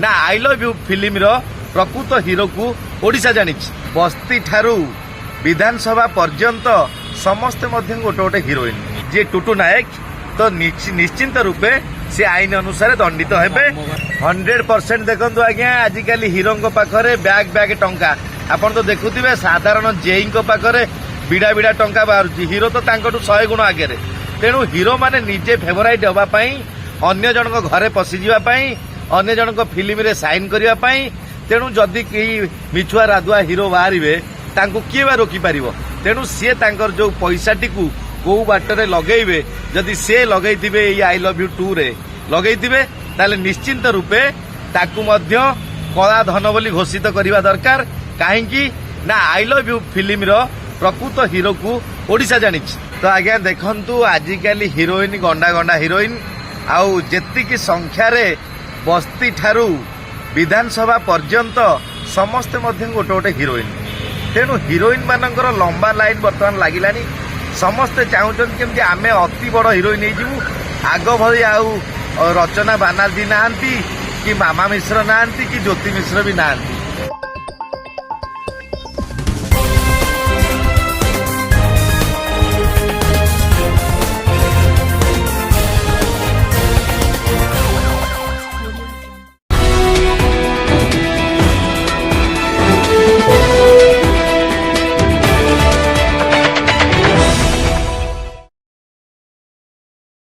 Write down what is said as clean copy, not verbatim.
ना I love you film प्रकृत हिरो को ओडिशा जानी बस्ती ठारू विधानसभा पर्यंत समस्ते गोटे गोटे हिरोइन जी टुटू नायक तो निश्चिंत रूपे से आईन अनुसार दंडित हेबे 100% देखु आज्ञा आजिकल हिरो पाखरे बैग बैग टंका आपन तो देखुथिबे साधारण जेई पाखरे बिड़ा बिड़ा टंका बाहर हिरो तो 100 गुण आगे तेणु हिरो माने निजे फेवराइट होगापाई अन्य जन घरे पशि जावाई अन्य जन फिल्म रे साइन करने तेणु जदि कई मिछुआ राधुआ हिरो बाहर किए बा रोकी पार तेणु सी जो पैसाटी कौ बाटर लगेबे जदि से लगेइथिबे आई लव यू 2 रे लगेइथिबे ताले निश्चिंत रूपे ताकू मध्य कला धन बोली घोषित करने दरकार कहीं ना आई लव यू फिल्म प्रकृत हिरो को ओडिशा जानी तो आज्ञा देखंतु आजिकल हिरोइन गंडा गंडा हिरोइन आउ जेतिकी संख्यार बस्ती ठारू विधानसभा पर्यंत समस्ते गोटे गोटे हिरोइन तेणु हिरोइन मानकर लंबा लाइन बर्तमान लगिलानी समस्ते चाहूँ केमती आमे अति बड़ हिरोइन हो आग भली आउ रचना बानार्जी नाहांती कि मामा मिश्र नाहांती कि ज्योति मिश्र भी नाहांती।